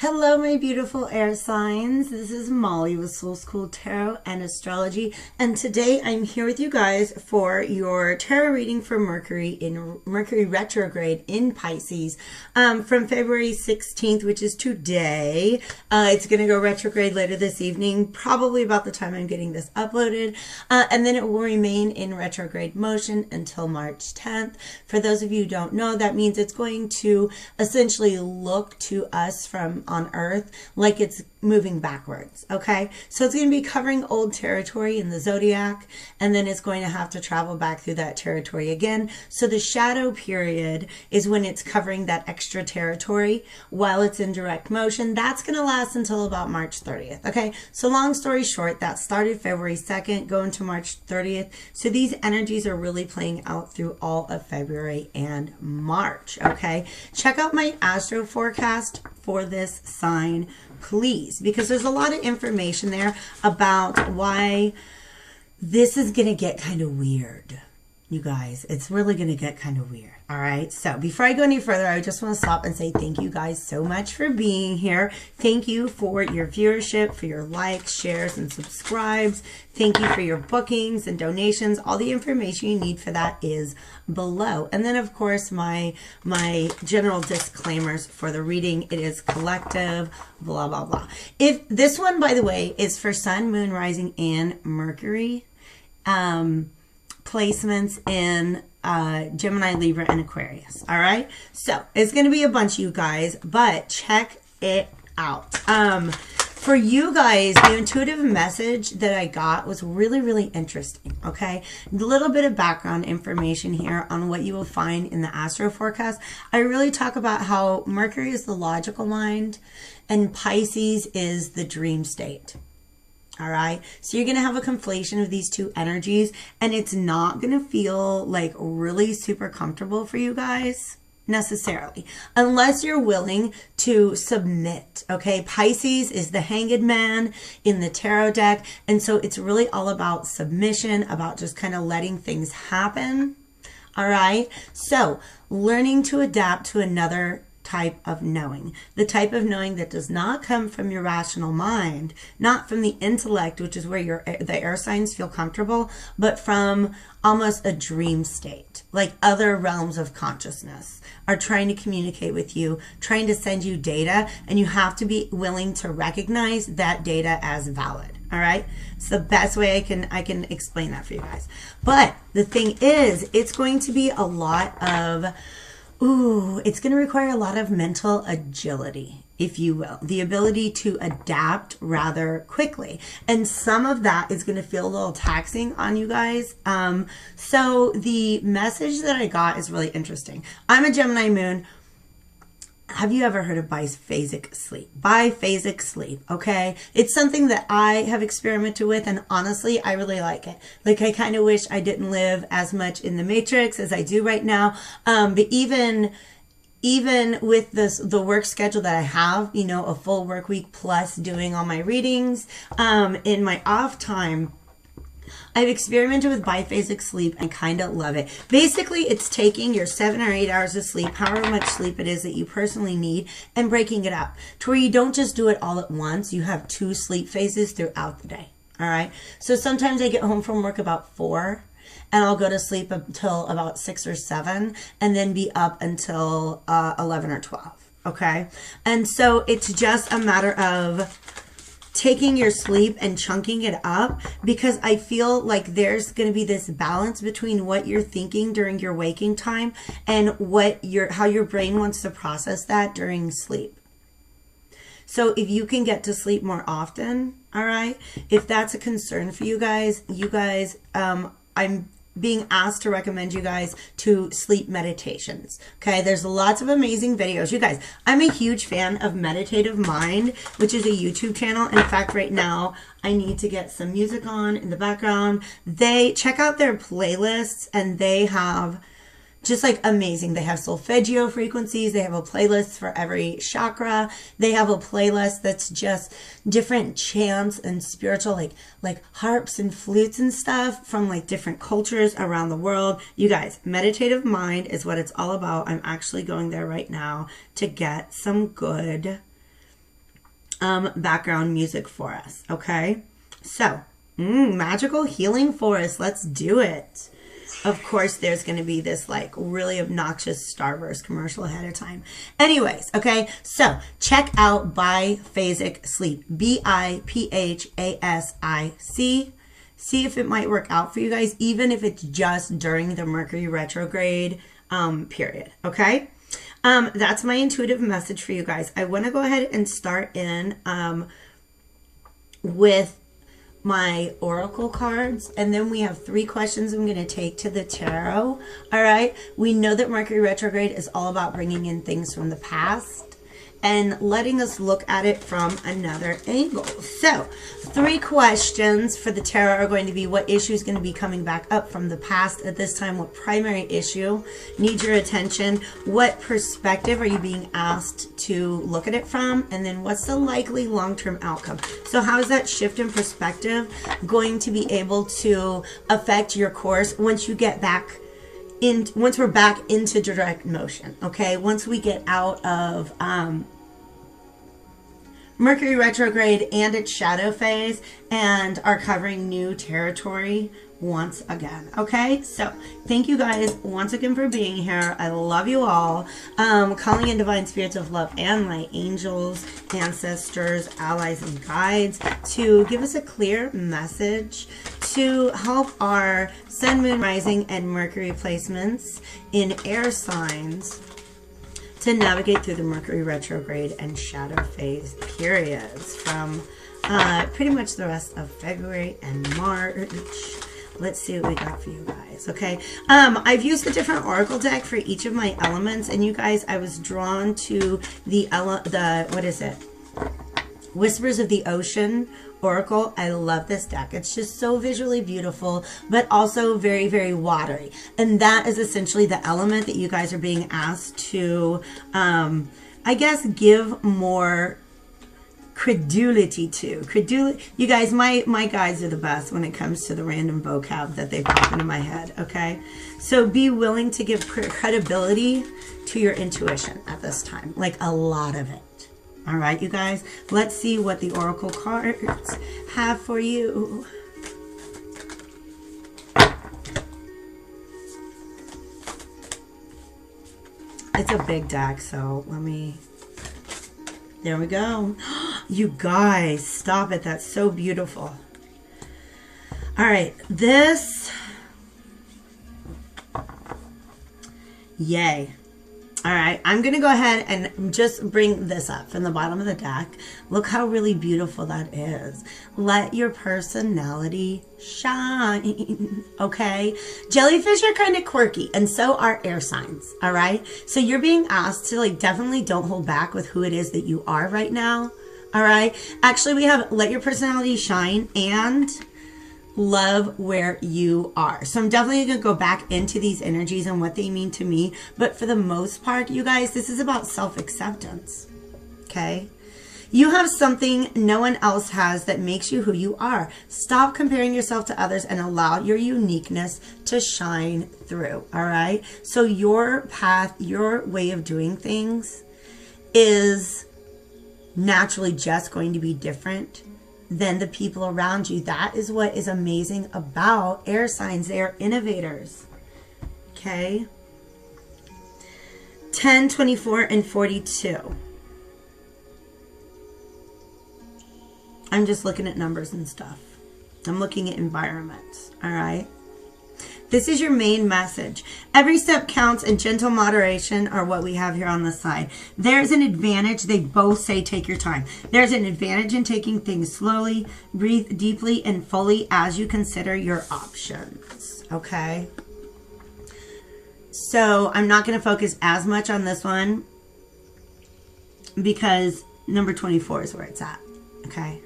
Hello, my beautiful air signs. This is Molly with Soul School Tarot and Astrology, and today I'm here with you guys for your tarot reading for Mercury Retrograde in Pisces from February 16th, which is today. It's going to go retrograde later this evening, probably about the time I'm getting this uploaded, and then it will remain in retrograde motion until March 10th. For those of you who don't know, that means it's going to essentially look to us from on Earth like it's moving backwards. Okay, so it's going to be covering old territory in the zodiac, and then it's going to have to travel back through that territory again. So the shadow period is when it's covering that extra territory while it's in direct motion. That's going to last until about March 30th. Okay, so long story short, that started February 2nd going to March 30th. So these energies are really playing out through all of February and March. Okay, check out my astro forecast for this sign, please, because there's a lot of information there about why this is going to get kind of weird. You guys, it's really going to get kind of weird. All right. So before I go any further, I just want to stop and say thank you guys so much for being here. Thank you for your viewership, for your likes, shares, and subscribes. Thank you for your bookings and donations. All the information you need for that is below. And then, of course, my general disclaimers for the reading. It is collective, blah, blah, blah. If this one, by the way, is for Sun, Moon, Rising, and Mercury, placements in Gemini, Libra, and Aquarius. All right, so it's going to be a bunch, you guys, but check it out. For you guys, the intuitive message that I got was really interesting. Okay, a little bit of background information here on what you will find in the astro forecast. I really talk about how Mercury is the logical mind and Pisces is the dream state. All right, so you're going to have a conflation of these two energies, and it's not going to feel like really super comfortable for you guys necessarily, unless you're willing to submit. Okay, Pisces is the Hanged Man in the tarot deck, and so it's really all about submission, about just kind of letting things happen. All right, so learning to adapt to another type of knowing, the type of knowing that does not come from your rational mind, not from the intellect, which is where the air signs feel comfortable, but from almost a dream state, like other realms of consciousness are trying to communicate with you, trying to send you data, and you have to be willing to recognize that data as valid. All right, it's the best way I can explain that for you guys. But the thing is, it's going to be a lot of it's going to require a lot of mental agility, if you will, the ability to adapt rather quickly. And some of that is going to feel a little taxing on you guys. So the message that I got is really interesting. I'm a Gemini moon. Have you ever heard of biphasic sleep? Biphasic sleep, okay? It's something that I have experimented with, and honestly, I really like it. Like, I kind of wish I didn't live as much in the Matrix as I do right now. But even with the work schedule that I have, you know, a full work week plus doing all my readings, in my off time, I've experimented with biphasic sleep and kind of love it. Basically, it's taking your 7 or 8 hours of sleep, however much sleep it is that you personally need, and breaking it up to where you don't just do it all at once. You have 2 sleep phases throughout the day. All right. So sometimes I get home from work about 4 and I'll go to sleep until about 6 or 7 and then be up until 11 or 12. Okay. And so it's just a matter of taking your sleep and chunking it up, because I feel like there's going to be this balance between what you're thinking during your waking time and how your brain wants to process that during sleep. So if you can get to sleep more often, all right, if that's a concern for you guys, I'm being asked to recommend you guys to sleep meditations. Okay, there's lots of amazing videos. You guys, I'm a huge fan of Meditative Mind, which is a YouTube channel. In fact, right now I need to get some music on in the background. They check out their playlists, and they have just like amazing. They have solfeggio frequencies. They have a playlist for every chakra. They have a playlist that's just different chants and spiritual, like harps and flutes and stuff from like different cultures around the world. You guys, Meditative Mind is what it's all about. I'm actually going there right now to get some good background music for us. Okay. So, magical healing forest. Let's do it. Of course, there's going to be this like really obnoxious Starburst commercial ahead of time. Anyways, okay, so check out Biphasic Sleep. Biphasic. See if it might work out for you guys, even if it's just during the Mercury retrograde period, okay? That's my intuitive message for you guys. I want to go ahead and start in with my oracle cards, and then we have 3 questions I'm going to take to the tarot. All right, we know that Mercury retrograde is all about bringing in things from the past and letting us look at it from another angle. So 3 questions for the tarot are going to be: what issue is going to be coming back up from the past at this time? What primary issue needs your attention? What perspective are you being asked to look at it from? And then what's the likely long-term outcome? So how is that shift in perspective going to be able to affect your course once you get back once we're back into direct motion, okay? Once we get out of Mercury retrograde and its shadow phase and are covering new territory once again, okay? So thank you guys once again for being here. I love you all. Calling in divine spirits of love and light, angels, ancestors, allies, and guides to give us a clear message to help our sun, moon, rising, and Mercury placements in air signs to navigate through the Mercury retrograde and shadow phase periods from pretty much the rest of February and March. Let's see what we got for you guys, okay? I've used a different oracle deck for each of my elements, and you guys, I was drawn to the what is it? Whispers of the Ocean oracle. I love this deck. It's just so visually beautiful, but also very, very watery. And that is essentially the element that you guys are being asked to, I guess, give more credulity to. You guys, my guides are the best when it comes to the random vocab that they pop into my head, okay? So be willing to give credibility to your intuition at this time, like a lot of it. All right, you guys, let's see what the oracle cards have for you. It's a big deck, so there we go. You guys, stop it. That's so beautiful. All right, yay. All right, I'm going to go ahead and just bring this up from the bottom of the deck. Look how really beautiful that is. Let your personality shine, okay? Jellyfish are kind of quirky, and so are air signs, all right? So you're being asked to, like, definitely don't hold back with who it is that you are right now, all right? Actually, we have let your personality shine and love where you are. So I'm definitely going to go back into these energies and what they mean to me. But for the most part, you guys, this is about self-acceptance. Okay? You have something no one else has that makes you who you are. Stop comparing yourself to others and allow your uniqueness to shine through. All right? So your path, your way of doing things is naturally just going to be different than the people around you. That is what is amazing about air signs. They are innovators. Okay. 10, 24, and 42. I'm just looking at numbers and stuff. I'm looking at environments. All right. This is your main message. Every step counts, and gentle moderation are what we have here on the side. There's an advantage. They both say take your time. There's an advantage in taking things slowly. Breathe deeply and fully as you consider your options. Okay? So I'm not going to focus as much on this one because number 24 is where it's at. Okay?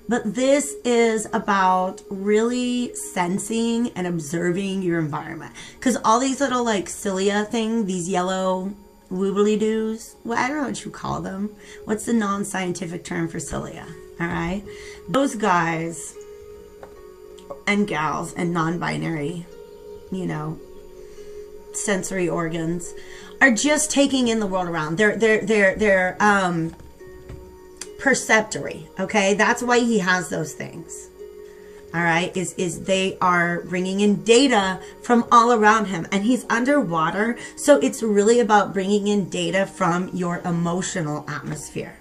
But this is about really sensing and observing your environment. Because all these little like cilia thing, these yellow woobly-doos, well, I don't know what you call them. What's the non-scientific term for cilia? All right? Those guys and gals and non-binary, you know, sensory organs are just taking in the world around. They're perceptory, okay? That's why he has those things. All right, is they are bringing in data from all around him, and he's underwater, so it's really about bringing in data from your emotional atmosphere.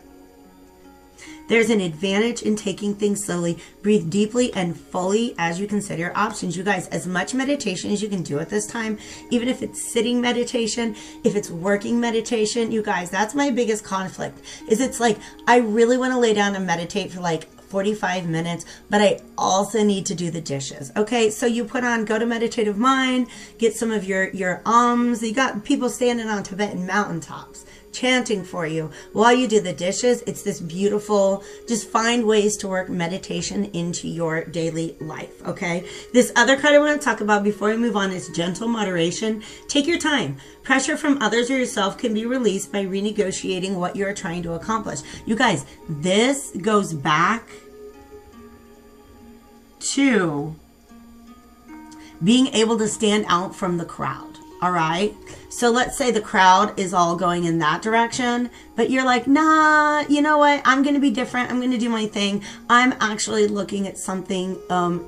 There's an advantage in taking things slowly. Breathe deeply and fully as you consider your options. You guys, as much meditation as you can do at this time, even if it's sitting meditation, if it's working meditation, you guys, that's my biggest conflict, is it's like, I really want to lay down and meditate for like 45 minutes, but I also need to do the dishes. Okay, so you put on, go to Meditative Mind, get some of your You got people standing on Tibetan mountaintops chanting for you while you do the dishes. It's this beautiful, just find ways to work meditation into your daily life. Okay, this other card I want to talk about before we move on is gentle moderation. Take your time. Pressure from others or yourself can be released by renegotiating what you're trying to accomplish. You guys, this goes back to being able to stand out from the crowd. All right. So let's say the crowd is all going in that direction, but you're like, nah, you know what? I'm going to be different. I'm going to do my thing. I'm actually looking at something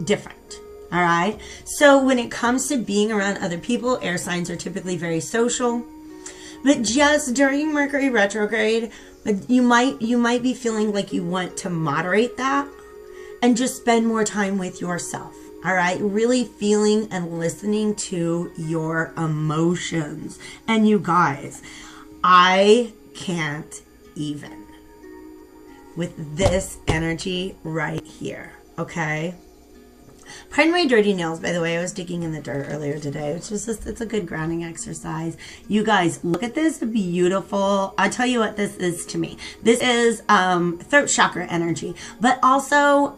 different. All right. So when it comes to being around other people, air signs are typically very social, but just during Mercury retrograde, you might be feeling like you want to moderate that and just spend more time with yourself. All right, really feeling and listening to your emotions. And you guys, I can't even with this energy right here, okay? Pardon my dirty nails, by the way. I was digging in the dirt earlier today, which is just, it's a good grounding exercise. You guys, look at this beautiful, I'll tell you what this is to me. This is throat chakra energy, but also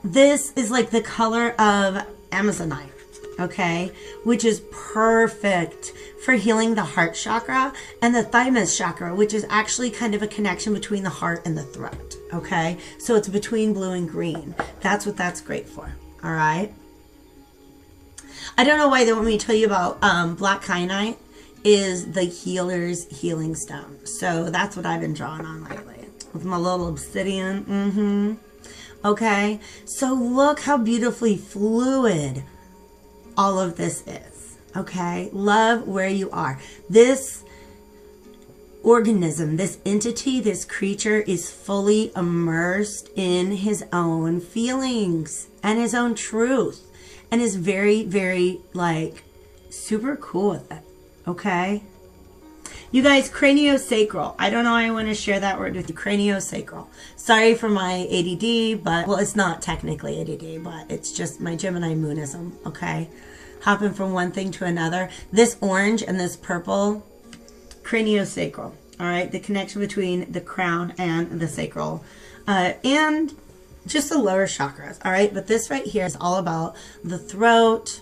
this is like the color of Amazonite, okay? Which is perfect for healing the heart chakra and the thymus chakra, which is actually kind of a connection between the heart and the throat, okay? So it's between blue and green. That's what that's great for. All right. I don't know why they want me to tell you about black kyanite is the healer's healing stone. So that's what I've been drawing on lately with my little obsidian. Okay. So look how beautifully fluid all of this is. Okay. Love where you are. This organism, this entity, this creature is fully immersed in his own feelings and his own truth, and is very, very like super cool with it. Okay, you guys, craniosacral. I don't know why I want to share that word with you. Craniosacral. Sorry for my ADD, but well, it's not technically ADD, but it's just my Gemini moonism. Okay, hopping from one thing to another. This orange and this purple, craniosacral. All right, the connection between the crown and the sacral, and just the lower chakras. All right, but this right here is all about the throat.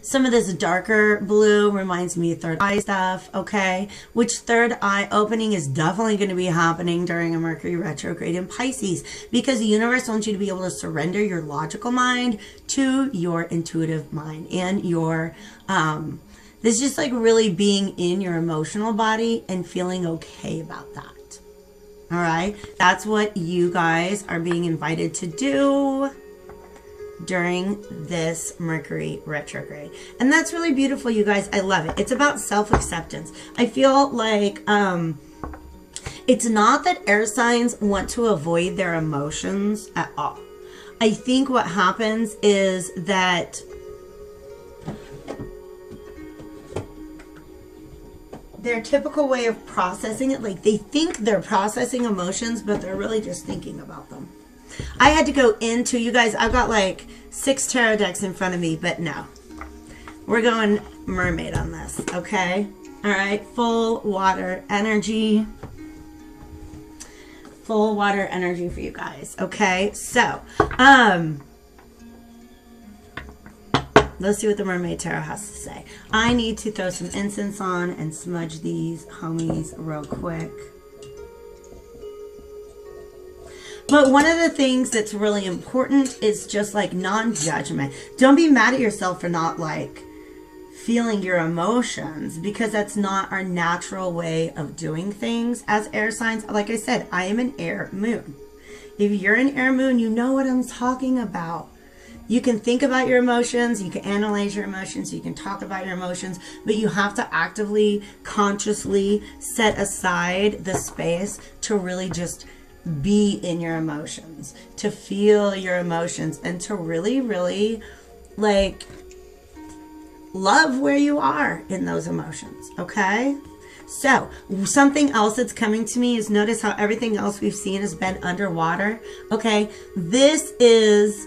Some of this darker blue reminds me of third eye stuff, okay? Which third eye opening is definitely going to be happening during a Mercury retrograde in Pisces, because the universe wants you to be able to surrender your logical mind to your intuitive mind and your this is just like really being in your emotional body and feeling okay about that. All right. That's what you guys are being invited to do during this Mercury retrograde. And that's really beautiful, you guys. I love it. It's about self-acceptance. I feel like it's not that air signs want to avoid their emotions at all. I think what happens is that their typical way of processing it, like they think they're processing emotions, but they're really just thinking about them. I had to go into, you guys, I've got like 6 tarot decks in front of me, but no. We're going mermaid on this, okay? All right, full water energy. Full water energy for you guys, okay? So, let's see what the Mermaid Tarot has to say. I need to throw some incense on and smudge these homies real quick. But one of the things that's really important is just like non-judgment. Don't be mad at yourself for not like feeling your emotions, because that's not our natural way of doing things as air signs. Like I said, I am an air moon. If you're an air moon, you know what I'm talking about. You can think about your emotions, you can analyze your emotions, you can talk about your emotions, but you have to actively, consciously set aside the space to really just be in your emotions, to feel your emotions, and to really, really like love where you are in those emotions, okay? So something else that's coming to me is, notice how everything else we've seen has been underwater, okay? This is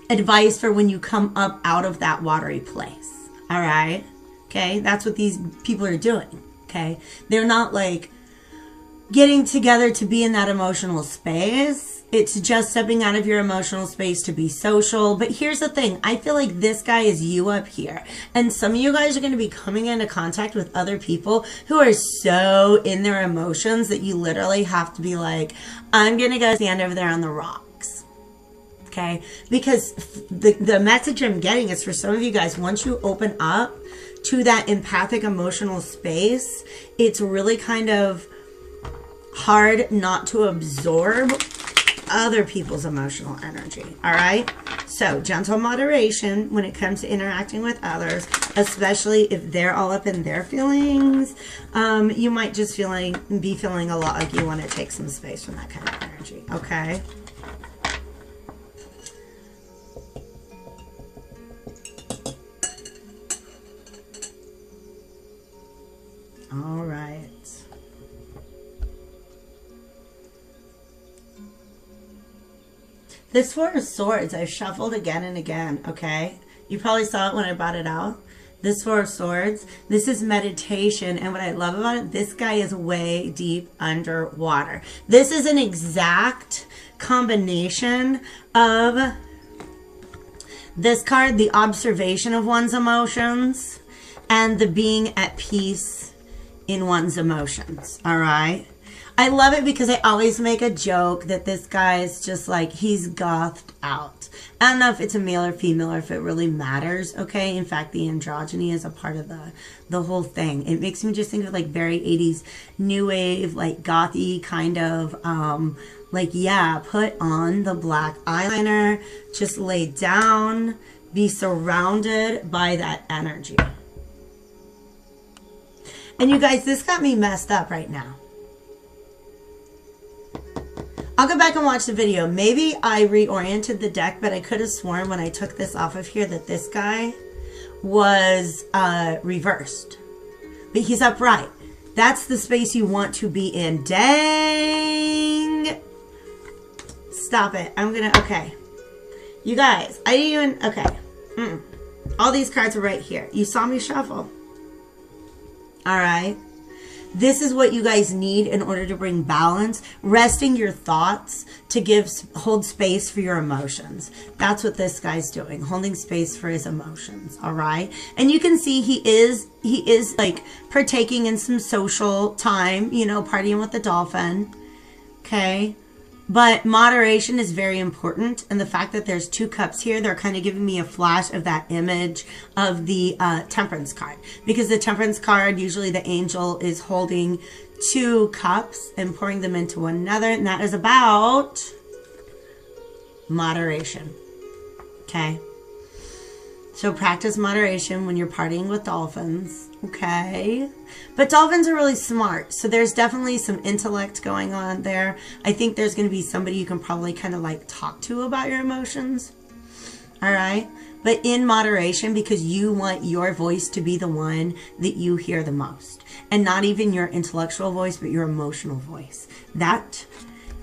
advice for when you come up out of that watery place, all right? Okay, that's what these people are doing, okay? They're not like getting together to be in that emotional space. It's just stepping out of your emotional space to be social. But here's the thing. I feel like this guy is you up here. And some of you guys are going to be coming into contact with other people who are so in their emotions that you literally have to be like, I'm going to go stand over there on the rocks. Okay? Because the message I'm getting is, for some of you guys, once you open up to that empathic emotional space, it's really kind of hard not to absorb other people's emotional energy. All right, so gentle moderation when it comes to interacting with others, especially if they're all up in their feelings. You might just be feeling a lot like you want to take some space from that kind of energy. Okay, all right. This Four of Swords, I've shuffled again and again, okay? You probably saw it when I brought it out. This Four of Swords, this is meditation, and what I love about it, this guy is way deep underwater. This is an exact combination of this card, the observation of one's emotions, and the being at peace in one's emotions, all right? I love it because I always make a joke that this guy is just like, he's gothed out. I don't know if it's a male or female or if it really matters, okay? In fact, the androgyny is a part of the whole thing. It makes me just think of like very 80s new wave, like gothy kind of, like, yeah, put on the black eyeliner, just lay down, be surrounded by that energy. And you guys, this got me messed up right now. I'll go back and watch the video. Maybe I reoriented the deck, but I could have sworn when I took this off of here that this guy was reversed. But he's upright. That's the space you want to be in. Dang. Stop it. I'm going to, okay. You guys, I didn't even, okay. All these cards are right here. You saw me shuffle. All right. This is what you guys need in order to bring balance, resting your thoughts to hold space for your emotions. That's what this guy's doing, holding space for his emotions, all right? And you can see he is like partaking in some social time, you know, partying with the dolphin, okay? But moderation is very important. And the fact that there's two cups here, they're kind of giving me a flash of that image of the Temperance card. Because the Temperance card, usually the angel is holding two cups and pouring them into one another. And that is about moderation. Okay? So practice moderation when you're partying with dolphins. Okay? But dolphins are really smart. So there's definitely some intellect going on there. I think there's going to be somebody you can probably kind of like talk to about your emotions. All right? But in moderation, because you want your voice to be the one that you hear the most. And not even your intellectual voice, but your emotional voice. That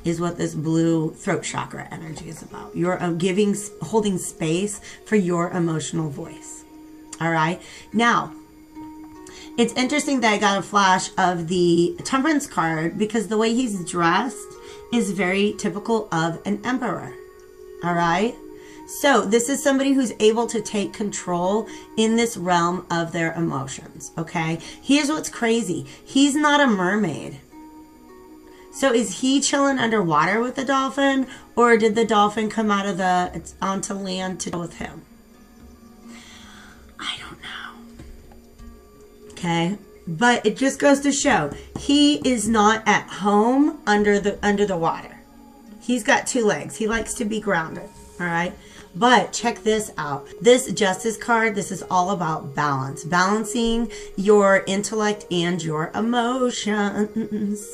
is what this blue throat chakra energy is about. You're holding space for your emotional voice. All right? Now, it's interesting that I got a flash of the Temperance card because the way he's dressed is very typical of an emperor. All right? So this is somebody who's able to take control in this realm of their emotions. Okay? Here's what's crazy. He's not a mermaid. So is he chilling underwater with the dolphin, or did the dolphin come out of onto land to deal with him? I don't know. Okay. But it just goes to show he is not at home under the water. He's got two legs. He likes to be grounded. All right. But check this out. This Justice card, this is all about balance. Balancing your intellect and your emotions.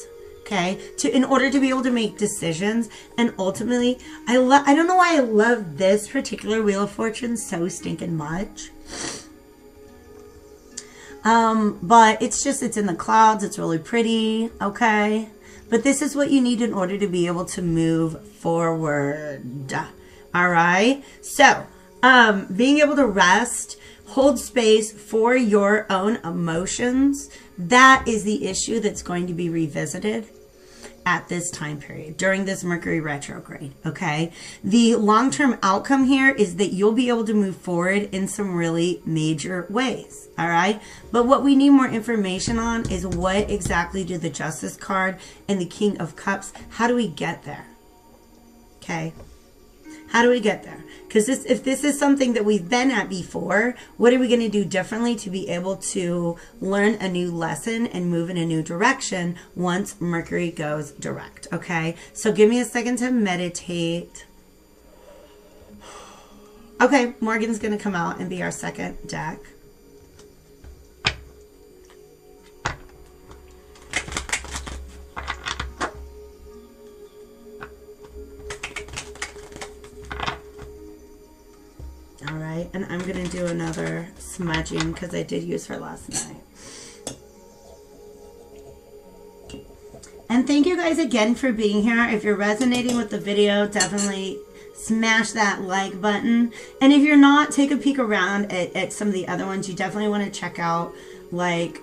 Okay, in order to be able to make decisions. And ultimately, I don't know why I love this particular Wheel of Fortune so stinking much. But it's in the clouds. It's really pretty. Okay, but this is what you need in order to be able to move forward. All right. So, being able to rest, hold space for your own emotions, that is the issue that's going to be revisited at this time period during this Mercury retrograde. Okay. The long-term outcome here is that you'll be able to move forward in some really major ways. All right. But what we need more information on is what exactly do the Justice card and the King of Cups, how do we get there? Okay. How do we get there? Because if this is something that we've been at before, what are we going to do differently to be able to learn a new lesson and move in a new direction once Mercury goes direct? Okay, so give me a second to meditate. Okay, Morgan's going to come out and be our second deck. All right, and I'm going to do another smudging because I did use her last night. And thank you guys again for being here. If you're resonating with the video, definitely smash that like button. And if you're not, take a peek around at some of the other ones. You definitely want to check out like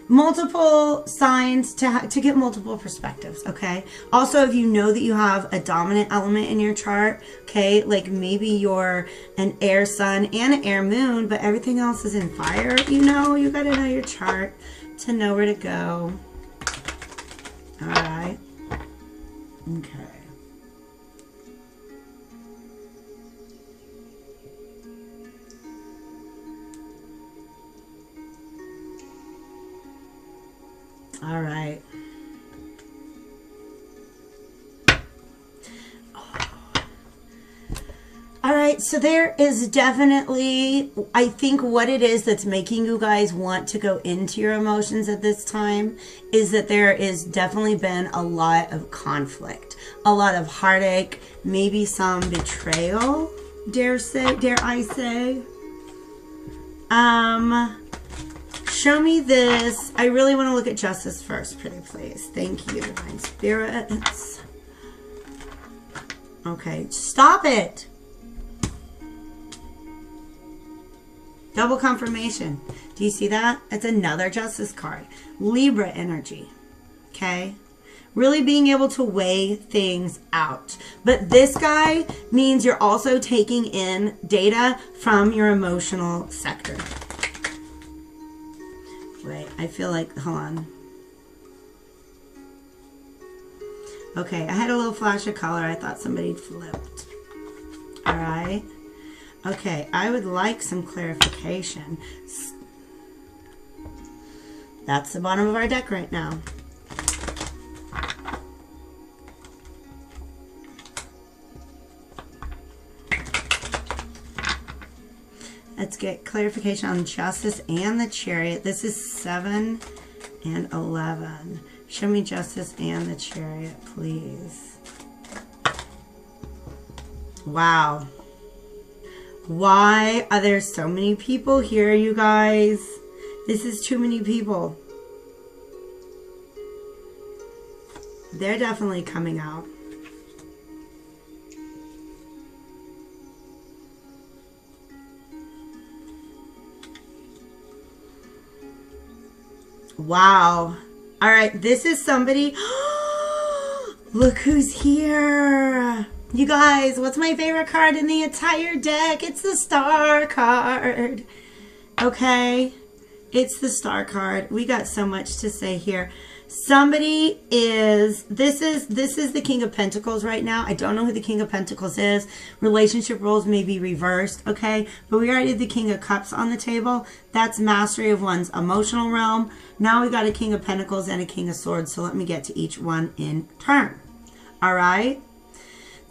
multiple signs to get multiple perspectives. Okay, also if you know that you have a dominant element in your chart, okay, like maybe you're an air sun and an air moon, but everything else is in fire, you got to know your chart to know where to go. All right. Okay. All right. All right, so there is definitely, I think what it is that's making you guys want to go into your emotions at this time is that there is definitely been a lot of conflict, a lot of heartache, maybe some betrayal, dare I say. Show me this. I really want to look at Justice first, pretty please. Thank you, Divine Spirits. Okay, stop it. Double confirmation. Do you see that? It's another Justice card. Libra energy. Okay? Really being able to weigh things out. But this guy means you're also taking in data from your emotional sector. Wait, I feel like, hold on. Okay, I had a little flash of color. I thought somebody flipped. All right. Okay, I would like some clarification. That's the bottom of our deck right now. Let's get clarification on Justice and the Chariot. This is 7 and 11. Show me Justice and the Chariot, please. Wow. Why are there so many people here, you guys? This is too many people. They're definitely coming out. Wow. All right, this is somebody. Look who's here. You guys, what's my favorite card in the entire deck? It's the Star card. Okay? It's the Star card. We got so much to say here. Somebody is, this is the King of Pentacles right now. I don't know who the King of Pentacles is. Relationship roles may be reversed, okay? But we already had the King of Cups on the table. That's mastery of one's emotional realm. Now we got a King of Pentacles and a King of Swords. So let me get to each one in turn. All right?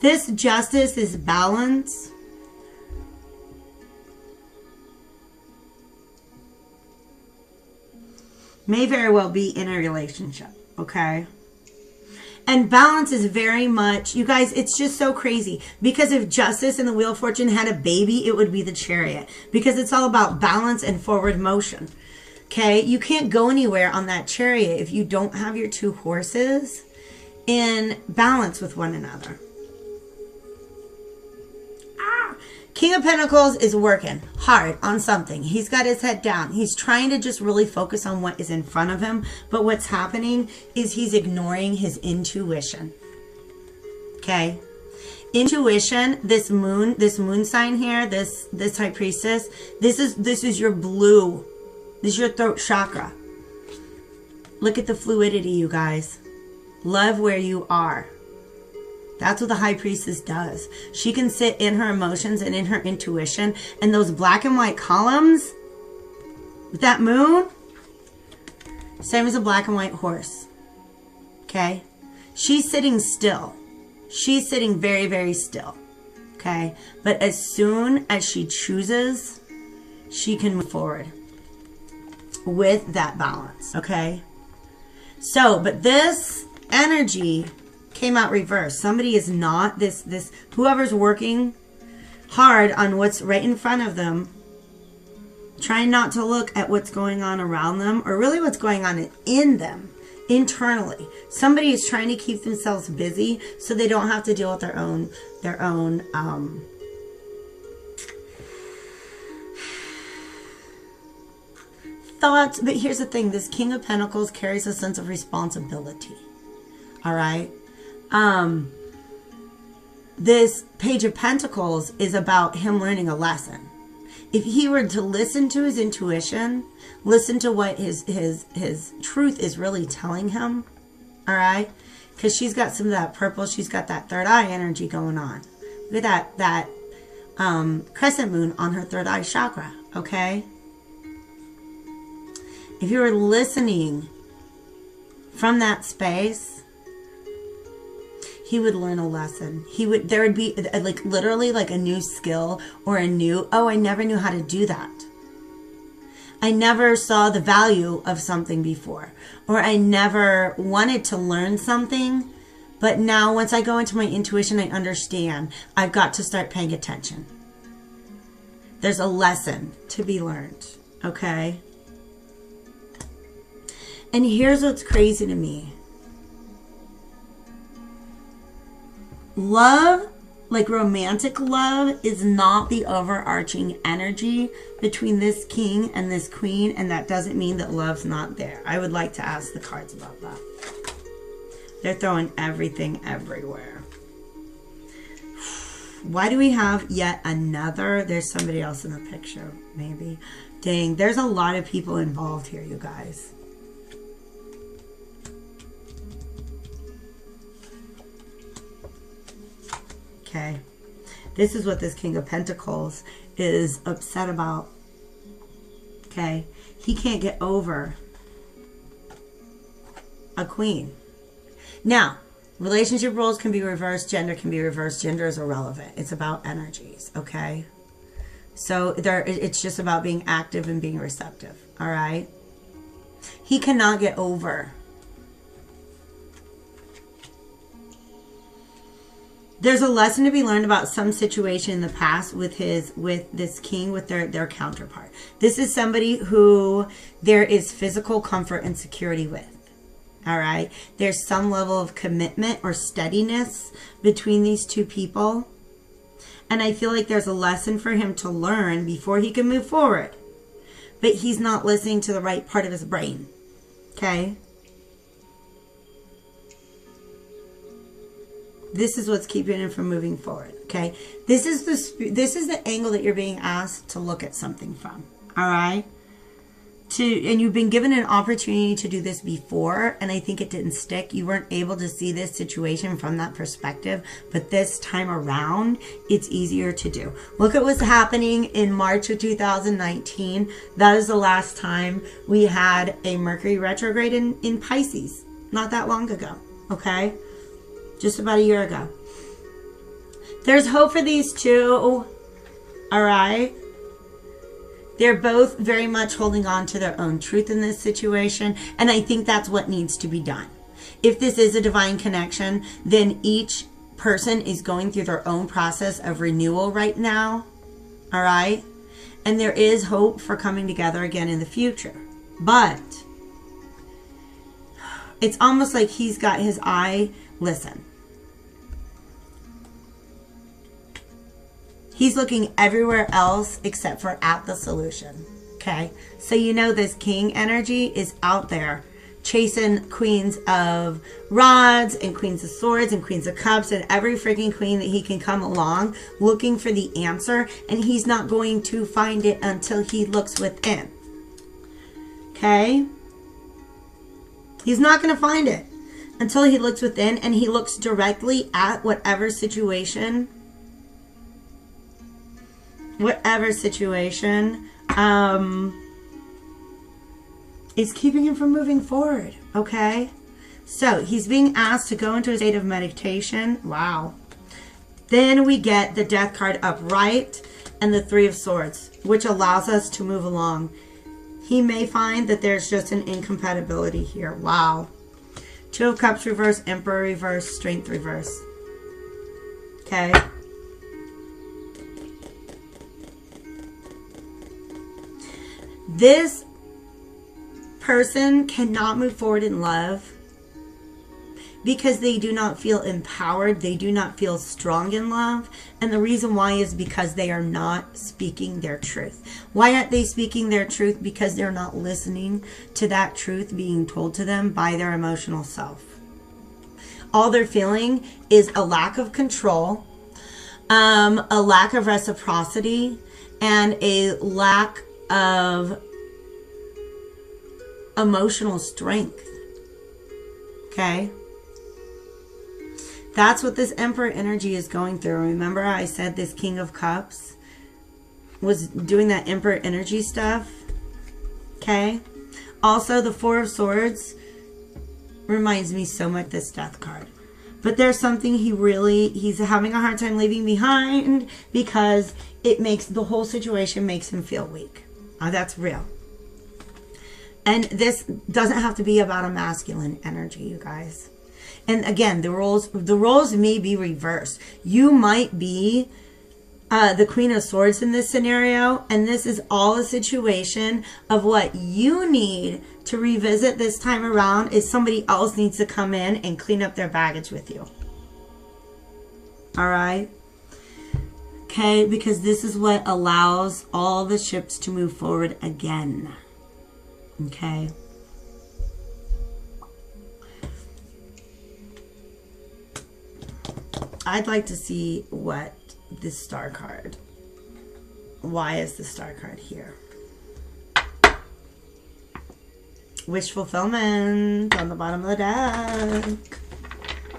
This justice is balance. May very well be in a relationship, okay? And balance is very much, you guys, it's just so crazy. Because if Justice and the Wheel of Fortune had a baby, it would be the Chariot. Because it's all about balance and forward motion, okay? You can't go anywhere on that Chariot if you don't have your two horses in balance with one another. King of Pentacles is working hard on something. He's got his head down. He's trying to just really focus on what is in front of him. But what's happening is he's ignoring his intuition. Okay? Intuition, this moon sign here, this High Priestess, this is your blue. This is your throat chakra. Look at the fluidity, you guys. Love where you are. That's what the High Priestess does. She can sit in her emotions and in her intuition. And those black and white columns with that moon, same as a black and white horse. Okay? She's sitting still. She's sitting very, very still. Okay? But as soon as she chooses, she can move forward with that balance. Okay? So, but this energy came out reversed. Somebody is not whoever's working hard on what's right in front of them, trying not to look at what's going on around them or really what's going on in them internally. Somebody is trying to keep themselves busy so they don't have to deal with their own thoughts. But here's the thing, this King of Pentacles carries a sense of responsibility. All right? This Page of Pentacles is about him learning a lesson. If he were to listen to his intuition, listen to what his truth is really telling him, all right? Because she's got some of that purple, she's got that third eye energy going on. Look at that crescent moon on her third eye chakra, okay? If you were listening from that space, he would learn a lesson. There would be like literally like a new skill or a new, oh, I never knew how to do that. I never saw the value of something before, or I never wanted to learn something. But now once I go into my intuition, I understand I've got to start paying attention. There's a lesson to be learned. Okay. And here's what's crazy to me. Love, like romantic love, is not the overarching energy between this king and this queen, and that doesn't mean that love's not there. I would like to ask the cards about that. They're throwing everything everywhere. Why do we have yet another? There's somebody else in the picture, maybe. Dang, there's a lot of people involved here, you guys. Okay, this is what this King of Pentacles is upset about. Okay, he can't get over a queen. Now, relationship roles can be reversed, gender can be reversed, gender is irrelevant. It's about energies, okay? So it's just about being active and being receptive, all right? He cannot get over. There's a lesson to be learned about some situation in the past with this king, with their counterpart. This is somebody who there is physical comfort and security with. All right. There's some level of commitment or steadiness between these two people. And I feel like there's a lesson for him to learn before he can move forward. But he's not listening to the right part of his brain. Okay. This is what's keeping him from moving forward, okay? This is the angle that you're being asked to look at something from, all right? and you've been given an opportunity to do this before, and I think it didn't stick. You weren't able to see this situation from that perspective, but this time around, it's easier to do. Look at what's happening in March of 2019. That is the last time we had a Mercury retrograde in Pisces. Not that long ago, okay? Just about a year ago. There's hope for these two, all right? They're both very much holding on to their own truth in this situation. And I think that's what needs to be done. If this is a divine connection, then each person is going through their own process of renewal right now. All right. And there is hope for coming together again in the future. But it's almost like he's got his eye. Listen. He's looking everywhere else except for at the solution. Okay. So you know this king energy is out there chasing queens of rods and queens of swords and queens of cups and every freaking queen that he can come along looking for the answer. And he's not going to find it until he looks within. Okay. He's not going to find it until he looks within and he looks directly at whatever situation is keeping him from moving forward. Okay. So he's being asked to go into a state of meditation. Wow. Then we get the Death card upright and the Three of Swords, which allows us to move along. He may find that there's just an incompatibility here. Wow. Two of Cups reverse, Emperor reverse, Strength reverse. Okay. This person cannot move forward in love because they do not feel empowered. They do not feel strong in love. And the reason why is because they are not speaking their truth. Why aren't they speaking their truth? Because they're not listening to that truth being told to them by their emotional self. All they're feeling is a lack of control, a lack of reciprocity, and a lack of emotional strength. Okay. That's what this Emperor energy is going through. Remember I said this King of Cups was doing that Emperor energy stuff. Okay. Also the Four of Swords reminds me so much of this Death card. But there's something he's having a hard time leaving behind because it makes the whole situation makes him feel weak. That's real. And this doesn't have to be about a masculine energy, you guys. And again, the roles may be reversed. You might be the Queen of Swords in this scenario, and this is all a situation of what you need to revisit this time around is somebody else needs to come in and clean up their baggage with you. All right? Okay, because this is what allows all the ships to move forward again. Okay. I'd like to see what this Star card. Why is the Star card here? Wish fulfillment on the bottom of the deck.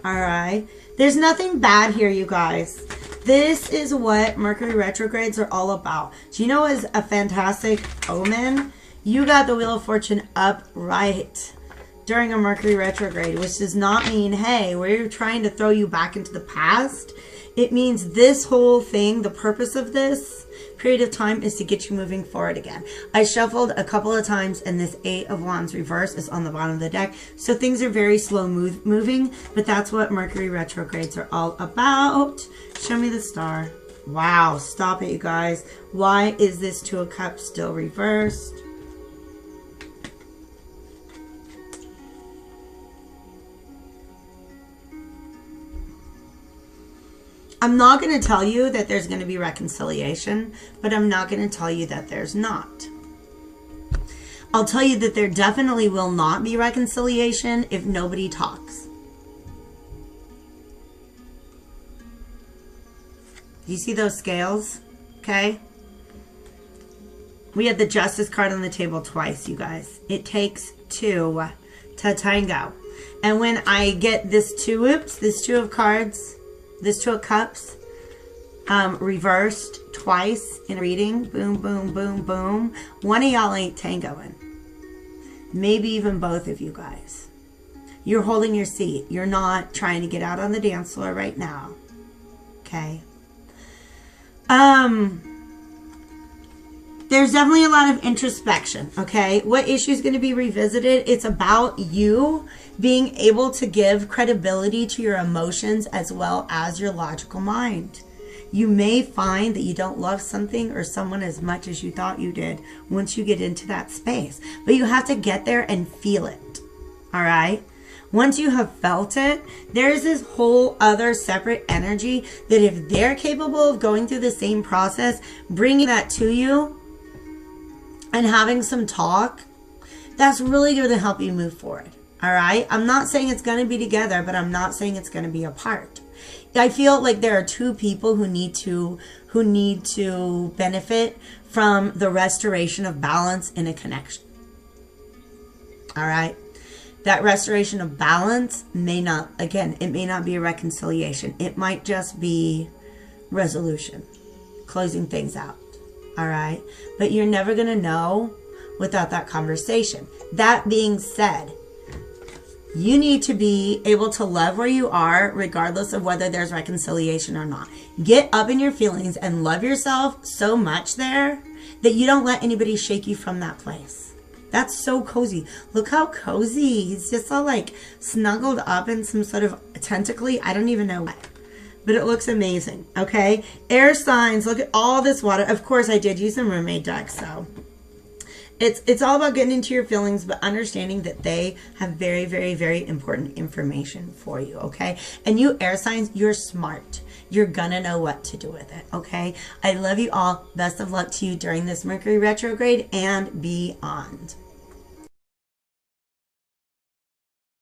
All right. There's nothing bad here, you guys. This is what Mercury retrogrades are all about. Do you know as a fantastic omen? You got the Wheel of Fortune upright during a Mercury retrograde, which does not mean, hey, we're trying to throw you back into the past. It means this whole thing, the purpose of this period of time is to get you moving forward again. I shuffled a couple of times and this Eight of Wands reverse is on the bottom of the deck. So things are very slow moving, but that's what Mercury retrogrades are all about. Show me the star. Wow, stop it, you guys. Why is this Two of Cups still reversed? I'm not going to tell you that there's going to be reconciliation, but I'm not going to tell you that there's not. I'll tell you that there definitely will not be reconciliation if nobody talks. Do you see those scales? Okay. We had the Justice card on the table twice, you guys. It takes two to tango. And when I get this two of cards, this two of cups, reversed twice in reading, boom, boom, boom, boom, one of y'all ain't tangoing. Maybe even both of you guys. You're holding your seat. You're not trying to get out on the dance floor right now. Okay. There's definitely a lot of introspection, okay? What issue is going to be revisited? It's about you being able to give credibility to your emotions as well as your logical mind. You may find that you don't love something or someone as much as you thought you did once you get into that space. But you have to get there and feel it, all right? Once you have felt it, there's this whole other separate energy that if they're capable of going through the same process, bringing that to you, and having some talk, that's really going to help you move forward. All right. I'm not saying it's going to be together, but I'm not saying it's going to be apart. I feel like there are two people who need to benefit from the restoration of balance in a connection. All right. That restoration of balance may not, again, it may not be a reconciliation. It might just be resolution, closing things out. All right. But you're never going to know without that conversation. That being said, you need to be able to love where you are, regardless of whether there's reconciliation or not. Get up in your feelings and love yourself so much there that you don't let anybody shake you from that place. That's so cozy. Look how cozy. He's just all like snuggled up in some sort of tentacly. I don't even know what. But it looks amazing, okay? Air signs, look at all this water. Of course, I did use some roommate decks, so it's all about getting into your feelings, but understanding that they have very, very, very important information for you, okay? And you air signs, you're smart. You're gonna know what to do with it, okay? I love you all. Best of luck to you during this Mercury retrograde and beyond.